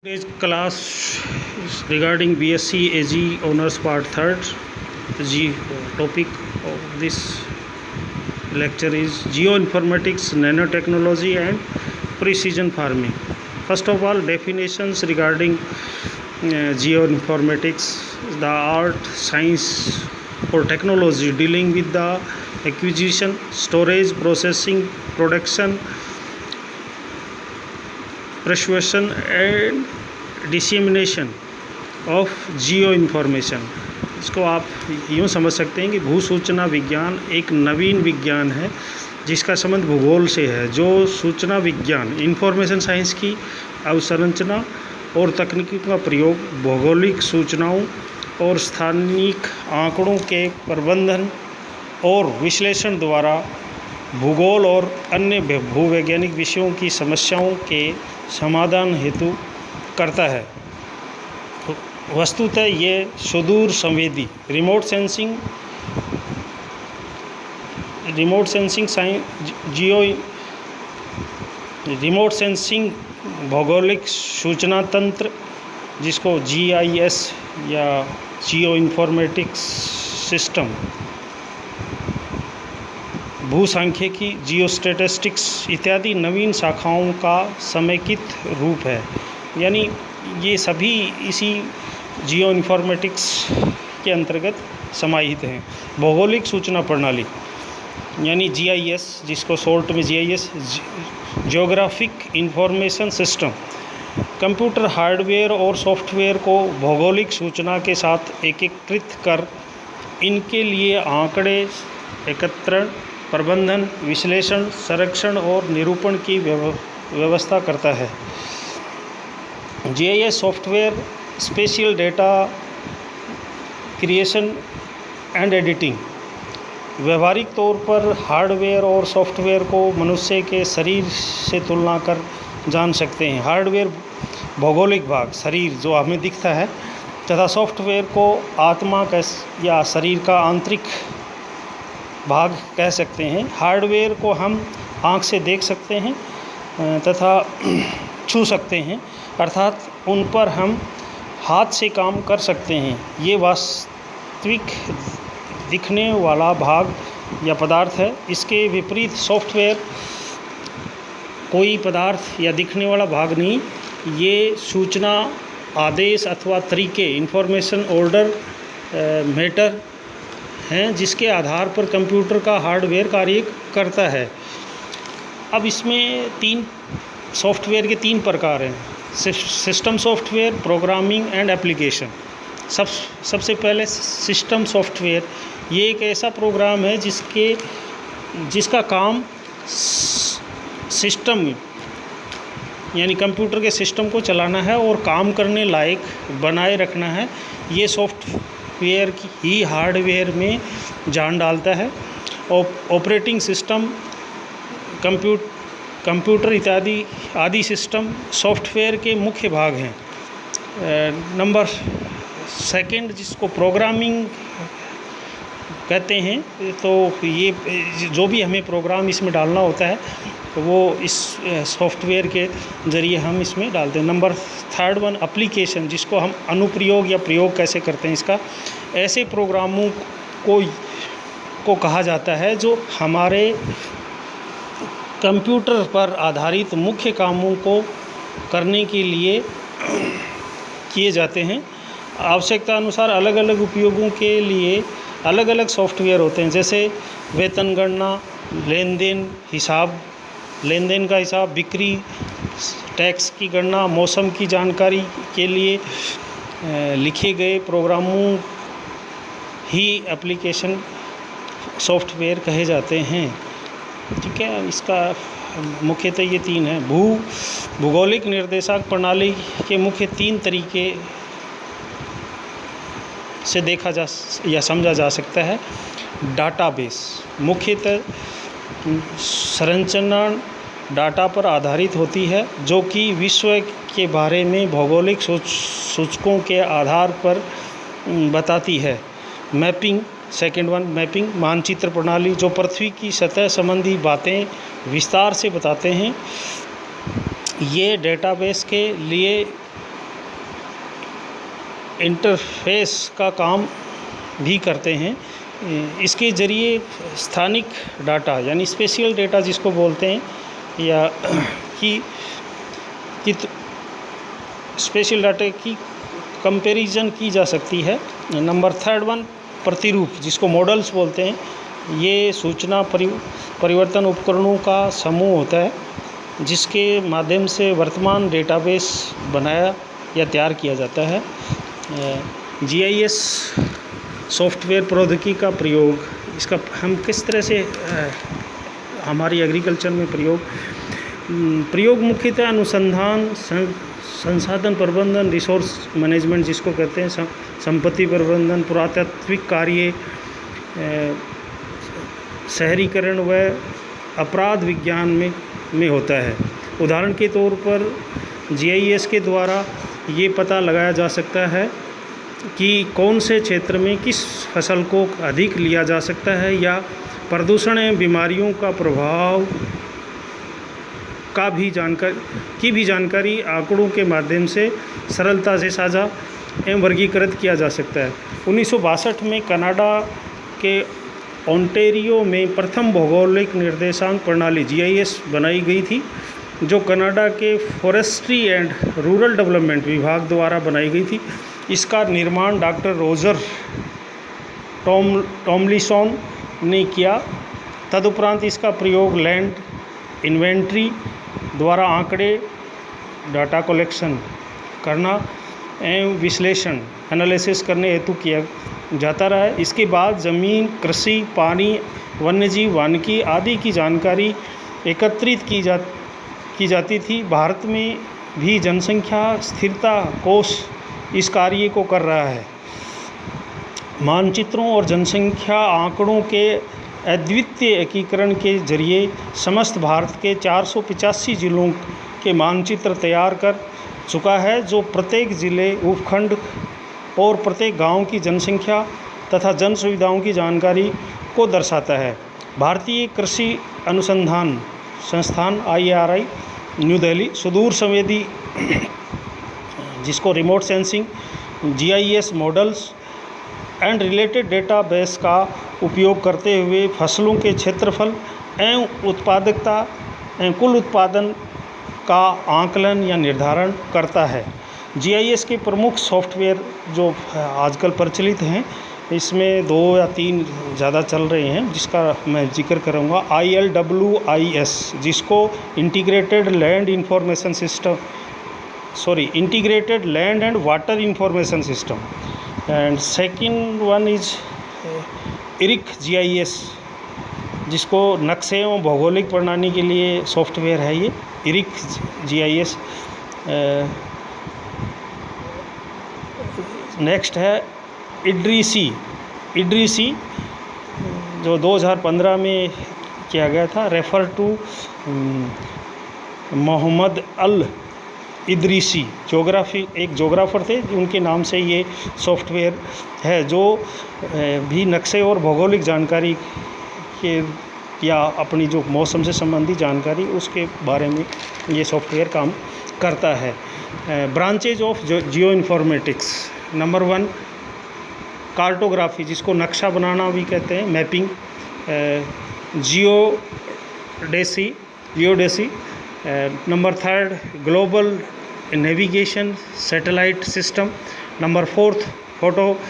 Today's class is regarding BSc AG Honors Part 3rd. The topic of this lecture is Geoinformatics, Nanotechnology and Precision Farming. First of all, definitions regarding geoinformatics: the art, science or technology dealing with the acquisition, storage, processing, production, preservation and dissemination of Jio information. इसको आप यूँ समझ सकते हैं कि भूसूचना विज्ञान एक नवीन विज्ञान है जिसका संबंध भूगोल से है। जो सूचना विज्ञान इंफॉर्मेशन साइंस की अवसंरचना और तकनीकी का प्रयोग भौगोलिक सूचनाओं और स्थानिक आंकड़ों के प्रबंधन और विश्लेषण द्वारा भूगोल और अन्य भूवैज्ञानिक विषयों की समस्याओं के समाधान हेतु करता है। वस्तुतः ये सुदूर संवेदी रिमोट सेंसिंग भौगोलिक सूचना तंत्र, जिसको GIS या जियो इन्फॉर्मेटिक्स सिस्टम, भूसांख्यिकी, जियोस्टैटिस्टिक्स इत्यादि नवीन शाखाओं का समेकित रूप है। यानी ये सभी इसी जियो इन्फॉर्मेटिक्स के अंतर्गत समाहित हैं। भौगोलिक सूचना प्रणाली यानी GIS, जिसको शॉर्ट में GIS, geographic information system, computer hardware और सॉफ्टवेयर को भौगोलिक सूचना के साथ एकीकृत कर इनके लिए आंकड़े एकत्रण, प्रबंधन, विश्लेषण, संरक्षण और निरूपण की व्यवस्था करता है। GIS software spatial data creation and editing. व्यवहारिक तौर पर हार्डवेयर और सॉफ्टवेयर को मनुष्य के शरीर से तुलना कर जान सकते हैं। हार्डवेयर भौगोलिक भाग, शरीर जो हमें दिखता है, तथा सॉफ्टवेयर को आत्मा या शरीर का आंतरिक भाग कह सकते हैं। हार्डवेयर को हम आँख से देख सकते हैं तथा छू सकते हैं, अर्थात उन पर हम हाथ से काम कर सकते हैं। ये वास्तविक दिखने वाला भाग या पदार्थ है। इसके विपरीत सॉफ्टवेयर कोई पदार्थ या दिखने वाला भाग नहीं, ये सूचना, आदेश अथवा तरीके, इंफॉर्मेशन ऑर्डर मैटर हैं, जिसके आधार पर कंप्यूटर का हार्डवेयर कार्य करता है। अब इसमें सॉफ्टवेयर के तीन प्रकार हैं: system software, programming and application. सबसे पहले सिस्टम सॉफ्टवेयर, ये एक ऐसा प्रोग्राम है जिसका काम सिस्टम यानी कंप्यूटर के सिस्टम को चलाना है और काम करने लायक बनाए रखना है। ये सॉफ्टवेयर ही हार्डवेयर में जान डालता है। ऑपरेटिंग सिस्टम, कंप्यूटर इत्यादि आदि सिस्टम सॉफ्टवेयर के मुख्य भाग हैं। नंबर सेकंड, जिसको प्रोग्रामिंग कहते हैं, तो ये जो भी हमें प्रोग्राम इसमें डालना होता है वो इस सॉफ्टवेयर के ज़रिए हम इसमें डालते हैं। नंबर थर्ड वन, एप्लीकेशन, जिसको हम अनुप्रयोग या प्रयोग कैसे करते हैं इसका, ऐसे प्रोग्रामों को कहा जाता है जो हमारे कंप्यूटर पर आधारित मुख्य कामों को करने के लिए किए जाते हैं। आवश्यकता अनुसार अलग अलग उपयोगों के लिए अलग अलग सॉफ्टवेयर होते हैं, जैसे वेतन गणना, लेन देन का हिसाब, बिक्री, टैक्स की गणना, मौसम की जानकारी के लिए लिखे गए प्रोग्रामों ही एप्लीकेशन सॉफ्टवेयर कहे जाते हैं। ठीक है, इसका मुख्यतः ये तीन है। भूगोलिक निर्देशांक प्रणाली के मुख्य तीन तरीके से देखा जा या समझा जा सकता है। डाटाबेस, मुख्यतः संरचना डाटा पर आधारित होती है, जो कि विश्व के बारे में भौगोलिक सूचकों के आधार पर बताती है। मैपिंग, सेकेंड वन, मैपिंग मानचित्र प्रणाली, जो पृथ्वी की सतह संबंधी बातें विस्तार से बताते हैं। ये डेटाबेस के लिए इंटरफेस का काम भी करते हैं। इसके ज़रिए स्थानिक डाटा यानी स्पेशियल डेटा जिसको बोलते हैं या कि स्पेशल डाटा की कंपैरिजन की जा सकती है। नंबर थर्ड वन, प्रतिरूप जिसको मॉडल्स बोलते हैं। ये सूचना परिवर्तन उपकरणों का समूह होता है जिसके माध्यम से वर्तमान डेटाबेस बनाया या तैयार किया जाता है। जीआईएस सॉफ्टवेयर प्रौद्योगिकी का प्रयोग, इसका हम किस तरह से हमारी एग्रीकल्चर में प्रयोग मुख्यतः अनुसंधान, संसाधन प्रबंधन, रिसोर्स मैनेजमेंट जिसको कहते हैं, संपत्ति प्रबंधन, पुरातात्विक कार्य, शहरीकरण व अपराध विज्ञान में होता है। उदाहरण के तौर पर जीआईएस के द्वारा ये पता लगाया जा सकता है कि कौन से क्षेत्र में किस फसल को अधिक लिया जा सकता है या प्रदूषण एवं बीमारियों का प्रभाव की भी जानकारी आंकड़ों के माध्यम से सरलता से साझा एवं वर्गीकृत किया जा सकता है। 1962 में कनाडा के ओंटारियो में प्रथम भौगोलिक निर्देशांक प्रणाली जीआईएस बनाई गई थी, जो कनाडा के फॉरेस्ट्री एंड रूरल डेवलपमेंट विभाग द्वारा बनाई गई थी। इसका निर्माण डॉक्टर रोजर टॉमलिंसन ने किया। तदुपरांत इसका प्रयोग लैंड इन्वेंट्री द्वारा आंकड़े डाटा कलेक्शन करना एवं विश्लेषण एनालिसिस करने हेतु किया जाता रहा है। इसके बाद ज़मीन, कृषि, पानी, वन्यजीव, वानिकी आदि की जानकारी एकत्रित की जाती थी। भारत में भी जनसंख्या स्थिरता कोष इस कार्य को कर रहा है। मानचित्रों और जनसंख्या आंकड़ों के अद्वितीय एकीकरण के जरिए समस्त भारत के 485 जिलों के मानचित्र तैयार कर चुका है, जो प्रत्येक जिले, उपखंड और प्रत्येक गांव की जनसंख्या तथा जन सुविधाओं की जानकारी को दर्शाता है। भारतीय कृषि अनुसंधान संस्थान IRI न्यू दिल्ली सुदूर संवेदी जिसको remote sensing, GIS models and related database का उपयोग करते हुए फसलों के क्षेत्रफल एवं उत्पादकता एवं कुल उत्पादन का आकलन या निर्धारण करता है। GIS के प्रमुख सॉफ्टवेयर जो आजकल प्रचलित हैं, इसमें 2 या 3 ज़्यादा चल रहे हैं, जिसका मैं जिक्र करूँगा। ILWIS जिसको integrated land and water information system, and second one is IRIC GIS जिसको नक्शे एवं भौगोलिक प्रणाली के लिए सॉफ्टवेयर है ये IRIC GIS। नेक्स्ट है इड्रीसी जो 2015 में किया गया था। रेफ़र टू मोहम्मद अल इदरीसी एक जोग्राफ़र थे, उनके नाम से ये सॉफ्टवेयर है, जो भी नक्शे और भौगोलिक जानकारी के या अपनी जो मौसम से संबंधित जानकारी उसके बारे में ये सॉफ्टवेयर काम करता है। Branches of geoinformatics. Number 1 cartography जिसको नक्शा बनाना भी कहते हैं, mapping, geodesy. Number 3 global navigation satellite system. Number 4 photogrammetry.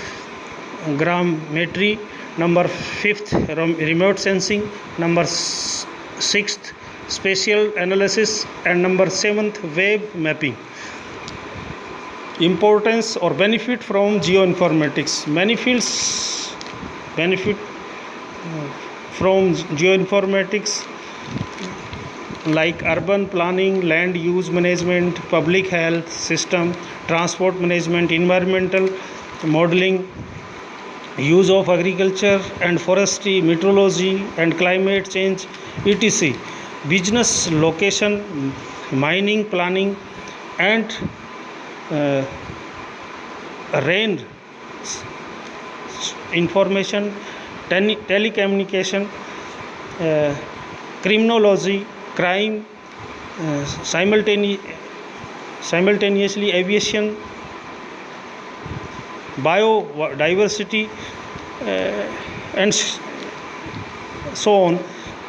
Number 5 remote sensing. Number 6 spatial analysis and number 7 web mapping. Importance or benefit from geoinformatics. Benefit from geoinformatics like urban planning, land use management, public health system, transport management, environmental modeling, use of agriculture and forestry, meteorology and climate change, etc. Business location, mining planning and rain information, telecommunication, criminology, crime, simultaneously aviation biodiversity, and so on.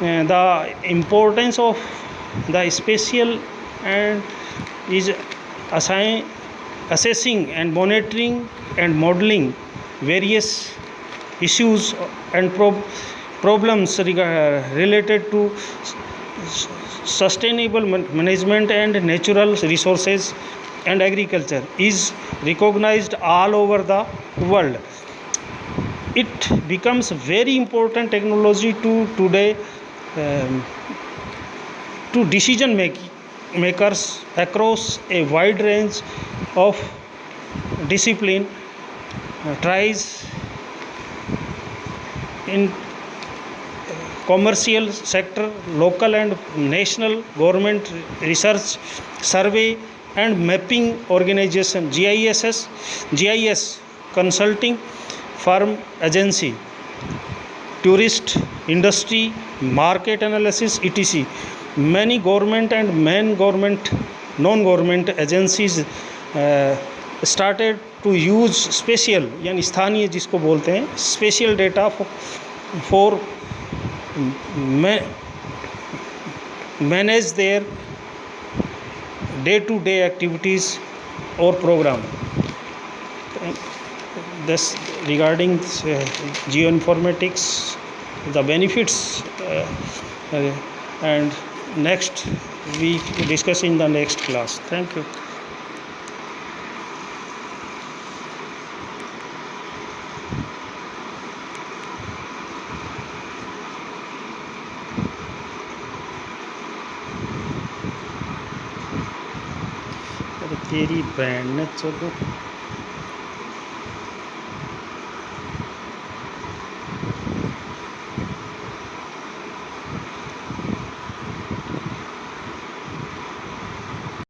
The importance of the spatial and is assessing and monitoring and modeling various issues and problems related to sustainable management and natural resources and agriculture is recognized all over the world. It becomes very important technology to today, to decision makers across a wide range of discipline, tries in commercial sector, local and national government research, survey and mapping organization, GIS consulting firm agency, tourist industry, market analysis, etc. Many government and non-government agencies started to use spatial यानी स्थानीय जिसको बोलते हैं spatial data for manage their day-to-day activities or program. This regarding geoinformatics, the benefits, and next we discuss in the next class. Thank you. तेरी band ने चलो